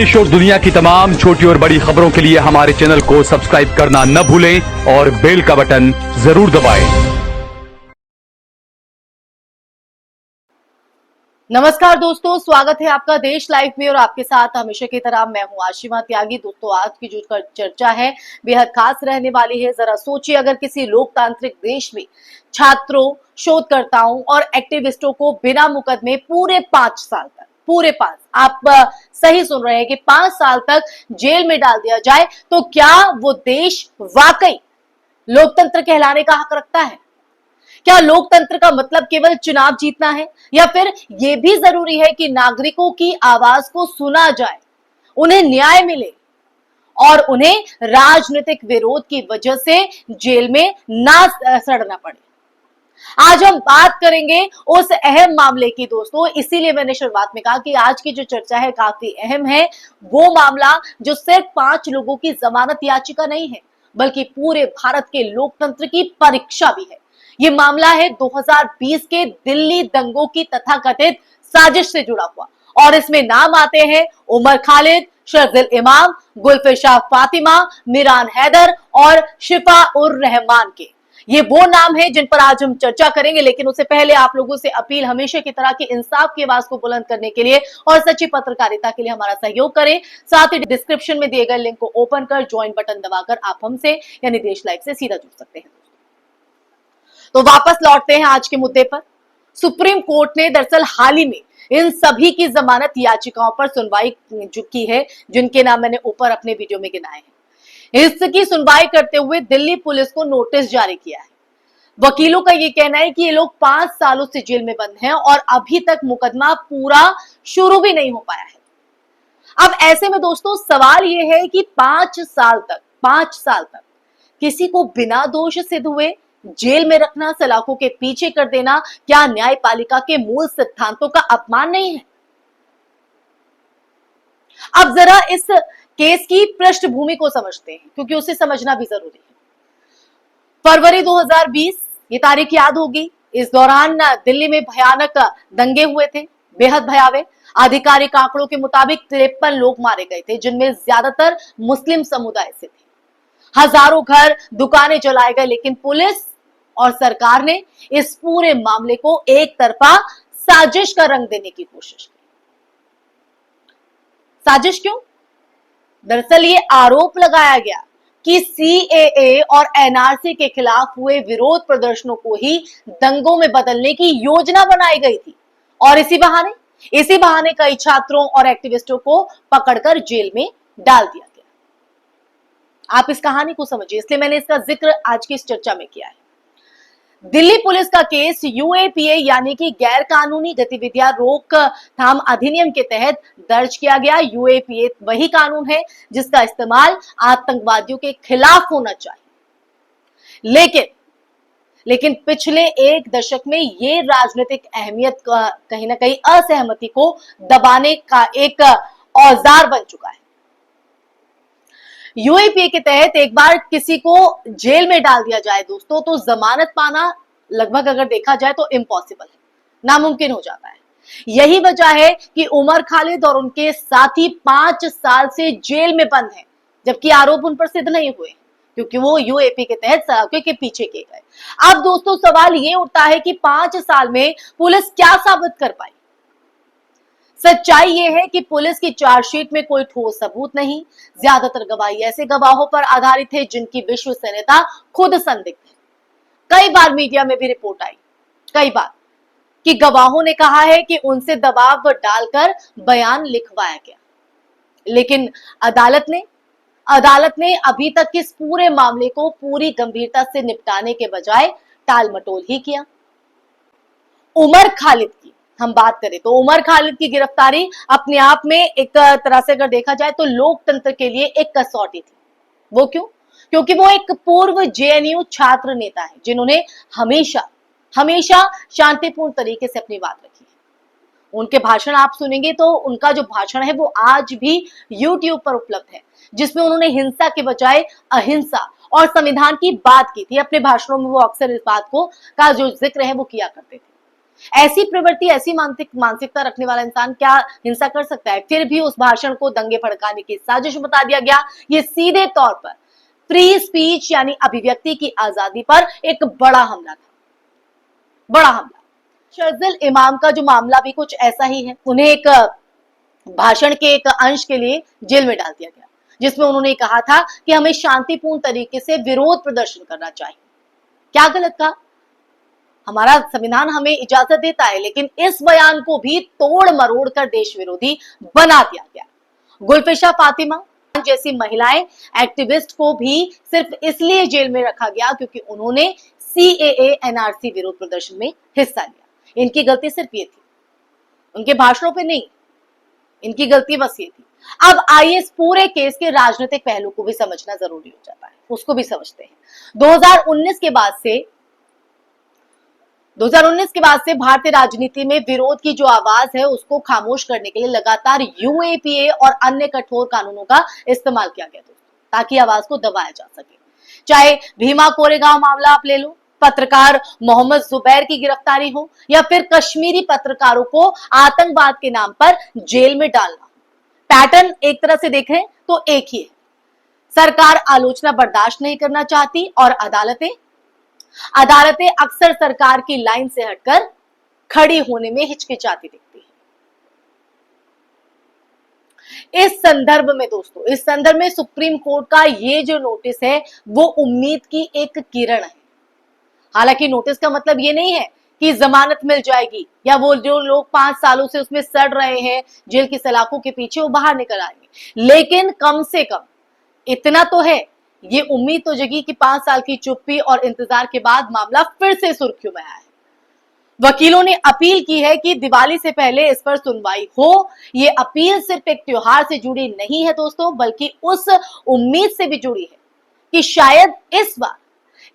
देश और दुनिया की तमाम छोटी और बड़ी खबरों के लिए हमारे चैनल को सब्सक्राइब करना न भूलें और बेल का बटन जरूर दबाएं। नमस्कार दोस्तों, स्वागत है आपका देश लाइव में और आपके साथ हमेशा की तरह मैं हूं आशिमा त्यागी। दोस्तों, आज की जो चर्चा है बेहद खास रहने वाली है। जरा सोचिए, अगर किसी लोकतांत्रिक देश में छात्रों, शोधकर्ताओं और एक्टिविस्टों को बिना मुकदमे पूरे 5 साल तक, पूरे 5, आप सही सुन रहे हैं कि 5 साल तक जेल में डाल दिया जाए, तो क्या वो देश वाकई लोकतंत्र कहलाने का हक रखता है? क्या लोकतंत्र का मतलब केवल चुनाव जीतना है, या फिर यह भी जरूरी है कि नागरिकों की आवाज को सुना जाए, उन्हें न्याय मिले और उन्हें राजनीतिक विरोध की वजह से जेल में ना सड़ना पड़े? आज हम बात करेंगे उस अहम मामले की दोस्तों, इसीलिए मैंने शुरुआत में कहा कि आज की जो चर्चा है काफी अहम है। वो मामला जो सिर्फ 5 लोगों की जमानत याचिका नहीं है, बल्कि पूरे भारत के लोकतंत्र की परीक्षा भी है। ये मामला है 2020 के दिल्ली दंगों की तथाकथित साजिश से जुड़ा हुआ, और इसमें नाम आते हैं उमर खालिद, शर्जिल इमाम, गुलफिशा फातिमा, मिरान हैदर और शिफा उर रहमान के। ये वो नाम है जिन पर आज हम चर्चा करेंगे, लेकिन उससे पहले आप लोगों से अपील हमेशा की तरह की इंसाफ की आवाज को बुलंद करने के लिए और सच्ची पत्रकारिता के लिए हमारा सहयोग करें। साथ ही डिस्क्रिप्शन में दिए गए लिंक को ओपन कर ज्वाइन बटन दबाकर आप हमसे यानी देश लाइव से सीधा जुड़ सकते हैं। तो वापस लौटते हैं आज के मुद्दे पर। सुप्रीम कोर्ट ने दरअसल हाल ही में इन सभी की जमानत याचिकाओं पर सुनवाई जो की है, जिनके नाम मैंने ऊपर अपने वीडियो में गिनाए हैं। इसकी सुनवाई करते हुए दिल्ली पुलिस को नोटिस जारी किया है। वकीलों का यह कहना है कि ये लोग 5 सालों से जेल में बंद हैं और अभी तक मुकदमा पूरा शुरू भी नहीं हो पाया है। अब ऐसे में दोस्तों सवाल यह है कि 5 साल तक किसी को बिना दोष सिद्ध हुए जेल में रखना, सलाखों के पीछे कर देना, क्या न्यायपालिका के मूल सिद्धांतों का अपमान नहीं है? अब जरा इस केस की पृष्ठभूमि को समझते हैं, क्योंकि उसे समझना भी जरूरी है। फरवरी 2020, ये तारीख याद होगी। इस दौरान दिल्ली में भयानक दंगे हुए थे, बेहद भयावह। आधिकारिक आंकड़ों के मुताबिक 53 लोग मारे गए थे, जिनमें ज्यादातर मुस्लिम समुदाय से थे। हजारों घर, दुकानें जलाए गए, लेकिन पुलिस और सरकार ने इस पूरे मामले को एक तरफा साजिश का रंग देने की कोशिश की। साजिश क्यों? दरअसल ये आरोप लगाया गया कि सीएए और एनआरसी के खिलाफ हुए विरोध प्रदर्शनों को ही दंगों में बदलने की योजना बनाई गई थी, और इसी बहाने कई छात्रों और एक्टिविस्टों को पकड़कर जेल में डाल दिया गया। आप इस कहानी को समझिए, इसलिए मैंने इसका जिक्र आज की इस चर्चा में किया है। दिल्ली पुलिस का केस यूएपीए यानी कि गैर कानूनी गतिविधियां रोकथाम अधिनियम के तहत दर्ज किया गया। यूएपीए वही कानून है जिसका इस्तेमाल आतंकवादियों के खिलाफ होना चाहिए, लेकिन पिछले 1 दशक में ये राजनीतिक अहमियत का कहीं ना कहीं असहमति को दबाने का एक औजार बन चुका है। यूएपीए के तहत एक बार किसी को जेल में डाल दिया जाए दोस्तों, तो जमानत पाना लगभग अगर देखा जाए तो इम्पॉसिबल है, नामुमकिन हो जाता है। यही वजह है कि उमर खालिद और उनके साथी 5 साल से जेल में बंद हैं, जबकि आरोप उन पर सिद्ध नहीं हुए, क्योंकि वो यूएपीए के तहत सलाखे के पीछे किए गए। अब दोस्तों सवाल ये उठता है कि 5 साल में पुलिस क्या साबित कर पाई? सच्चाई यह है कि पुलिस की चार्जशीट में कोई ठोस सबूत नहीं। ज्यादातर गवाही ऐसे गवाहों पर आधारित है जिनकी विश्वसनीयता खुद संदिग्ध है। कई बार मीडिया में भी रिपोर्ट आई, कई बार, कि गवाहों ने कहा है कि उनसे दबाव डालकर बयान लिखवाया गया, लेकिन अदालत ने अभी तक इस पूरे मामले को पूरी गंभीरता से निपटाने के बजाय टाल मटोल ही किया। उमर खालिद की हम बात करें तो उमर खालिद की गिरफ्तारी अपने आप में एक तरह से अगर देखा जाए तो लोकतंत्र के लिए एक कसौटी थी। वो क्यों? क्योंकि वो एक पूर्व जेएनयू छात्र नेता है जिन्होंने हमेशा शांतिपूर्ण तरीके से अपनी बात रखी है। उनके भाषण आप सुनेंगे तो उनका जो भाषण है वो आज भी यूट्यूब पर उपलब्ध है, जिसमें उन्होंने हिंसा के बजाय अहिंसा और संविधान की बात की थी। अपने भाषणों में वो अक्सर इस बात को का जो जिक्र है वो किया करते थे। ऐसी प्रवृत्ति, ऐसी मानसिकता रखने वाला इंसान क्या हिंसा कर सकता है? फिर भी उस भाषण को दंगे भड़काने की साजिश बता दिया गया। ये सीधे तौर पर फ्री स्पीच यानी अभिव्यक्ति की आजादी पर एक बड़ा हमला था, बड़ा हमला। शर्जिल इमाम का जो मामला भी कुछ ऐसा ही है। उन्हें एक भाषण के एक अंश के लिए जेल में डाल दिया गया, जिसमें उन्होंने कहा था कि हमें शांतिपूर्ण तरीके से विरोध प्रदर्शन करना चाहिए। क्या गलत कहा? हमारा संविधान हमें इजाजत देता है, लेकिन इस बयान को भी तोड़ मरोड़ कर देश विरोधी बना दिया गया। गुलफिशा फातिमा जैसी महिलाएं एक्टिविस्ट को भी सिर्फ इसलिए जेल में रखा गया क्योंकि उन्होंने CAA NRC विरोध प्रदर्शन में हिस्सा लिया। इनकी गलती सिर्फ ये थी, उनके भाषणों पे नहीं, इनकी गलती बस ये थी। अब आइए इस पूरे केस के राजनीतिक पहलू को भी समझना जरूरी हो जाता है, उसको भी समझते हैं। 2019 के बाद से भारतीय राजनीति में विरोध की जो आवाज है उसको खामोश करने के लिए लगातार UAPA और अन्य कठोर कानूनों का इस्तेमाल किया गया ताकि आवाज को दबाया जा सके। चाहे भीमा कोरेगांव मामला आप ले लो, पत्रकार मोहम्मद जुबैर की गिरफ्तारी हो, या फिर कश्मीरी पत्रकारों को आतंकवाद के नाम पर जेल में डालना, पैटर्न एक तरह से देखें तो एक ही है। सरकार आलोचना बर्दाश्त नहीं करना चाहती और अदालतें अक्सर सरकार की लाइन से हटकर खड़ी होने में हिचकिचाती दिखती है। इस संदर्भ में सुप्रीम कोर्ट का ये जो नोटिस है वो उम्मीद की एक किरण है। हालांकि नोटिस का मतलब ये नहीं है कि जमानत मिल जाएगी या वो जो लोग 5 सालों से उसमें सड़ रहे हैं जेल की सलाखों के पीछे वो बाहर निकल आएंगे, लेकिन कम से कम इतना तो है, ये उम्मीद तो जगी कि 5 साल की चुप्पी और इंतजार के बाद मामला फिर से सुर्खियों में आया है। वकीलों ने अपील की है कि दिवाली से पहले इस पर सुनवाई हो। ये अपील सिर्फ एक त्योहार से जुड़ी नहीं है दोस्तों, बल्कि उस उम्मीद से भी जुड़ी है कि शायद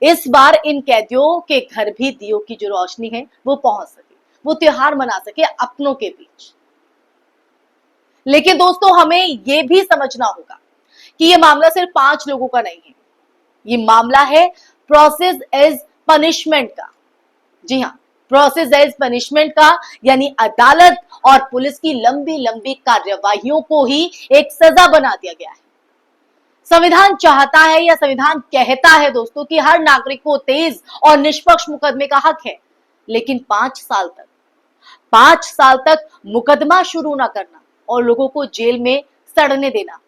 इस बार इन कैदियों के घर भी दियों की जो रोशनी है वो पहुंच सके, वो त्योहार मना सके अपनों के बीच। लेकिन दोस्तों हमें ये भी समझना होगा कि ये मामला सिर्फ 5 लोगों का नहीं है, ये मामला है प्रोसेस एज पनिशमेंट का। जी हाँ, प्रोसेस एज पनिशमेंट का, यानी अदालत और पुलिस की लंबी लंबी कार्यवाहियों को ही एक सजा बना दिया गया है। संविधान चाहता है या संविधान कहता है दोस्तों कि हर नागरिक को तेज और निष्पक्ष मुकदमे का हक है, लेकिन 5 साल तक मुकदमा शुरू ना करना और लोगों को जेल में सड़ने देना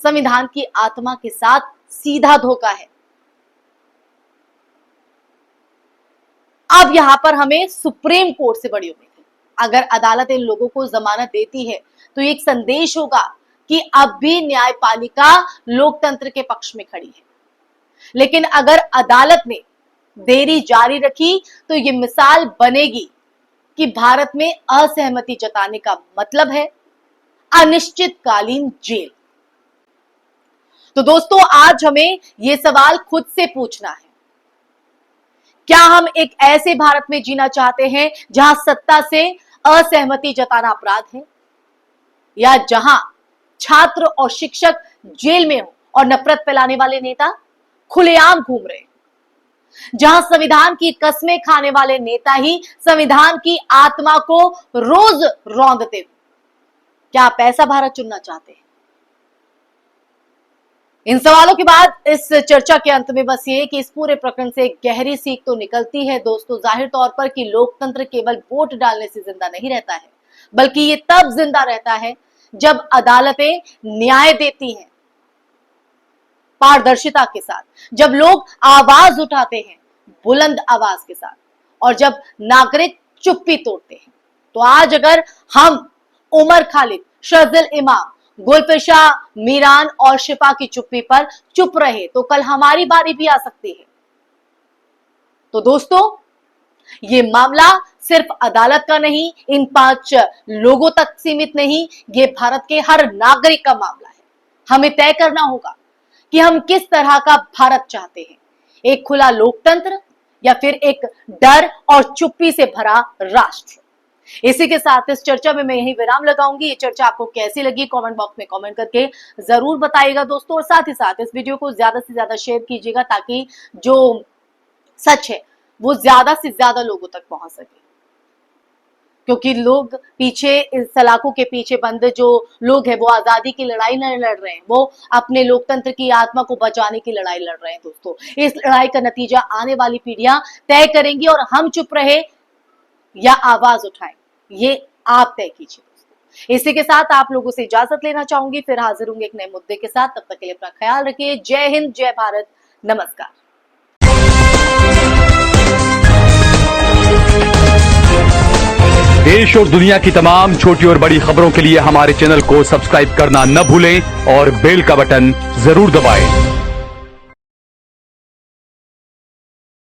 संविधान की आत्मा के साथ सीधा धोखा है। अब यहां पर हमें सुप्रीम कोर्ट से बड़ी उम्मीद है। अगर अदालत इन लोगों को जमानत देती है तो एक संदेश होगा कि अब भी न्यायपालिका लोकतंत्र के पक्ष में खड़ी है। लेकिन अगर अदालत ने देरी जारी रखी तो ये मिसाल बनेगी कि भारत में असहमति जताने का मतलब है अनिश्चितकालीन जेल। तो दोस्तों आज हमें ये सवाल खुद से पूछना है, क्या हम एक ऐसे भारत में जीना चाहते हैं जहां सत्ता से असहमति जताना अपराध है, या जहां छात्र और शिक्षक जेल में हो और नफरत फैलाने वाले नेता खुलेआम घूम रहे हैं, जहां संविधान की कस्में खाने वाले नेता ही संविधान की आत्मा को रोज रौंदते हो? क्या आप ऐसा भारत चुनना चाहते हैं? इन सवालों के बाद इस चर्चा के अंत में बस ये कि इस पूरे प्रकरण से एक गहरी सीख तो निकलती है दोस्तों, जाहिर तौर पर कि लोकतंत्र केवल वोट डालने से जिंदा नहीं रहता है, बल्कि ये तब जिंदा रहता है जब अदालतें न्याय देती हैं पारदर्शिता के साथ, जब लोग आवाज उठाते हैं बुलंद आवाज के साथ, और जब नागरिक चुप्पी तोड़ते हैं। तो आज अगर हम उमर खालिद, शर्जिल इमाम, गुलफिशा मीरान और शिफा की चुप्पी पर चुप रहे तो कल हमारी बारी भी आ सकती है। तो दोस्तों ये मामला सिर्फ अदालत का नहीं, इन 5 लोगों तक सीमित नहीं, ये भारत के हर नागरिक का मामला है। हमें तय करना होगा कि हम किस तरह का भारत चाहते हैं, एक खुला लोकतंत्र या फिर एक डर और चुप्पी से भरा राष्ट्र। इसी के साथ इस चर्चा में मैं यही विराम लगाऊंगी। ये चर्चा आपको कैसी लगी कमेंट बॉक्स में कमेंट करके जरूर बताइएगा दोस्तों, और साथ ही साथ इस वीडियो को ज्यादा से ज्यादा शेयर कीजिएगा ताकि जो सच है वो ज्यादा से ज्यादा लोगों तक पहुंच सके। क्योंकि लोग पीछे इस सलाखों के पीछे बंद जो लोग हैं वो आजादी की लड़ाई नहीं लड़ रहे हैं, वो अपने लोकतंत्र की आत्मा को बचाने की लड़ाई लड़ रहे हैं। दोस्तों, इस लड़ाई का नतीजा आने वाली पीढ़ियां तय करेंगी और हम चुप रहे या आवाज उठाएं, ये आप तय कीजिए। दोस्तों, इसी के साथ आप लोगों से इजाजत लेना चाहूंगी, फिर हाजिर होंगे एक नए मुद्दे के साथ। तब तक के लिए अपना ख्याल रखिए। जय हिंद, जय भारत, नमस्कार। देश और दुनिया की तमाम छोटी और बड़ी खबरों के लिए हमारे चैनल को सब्सक्राइब करना न भूलें और बेल का बटन जरूर दबाएं।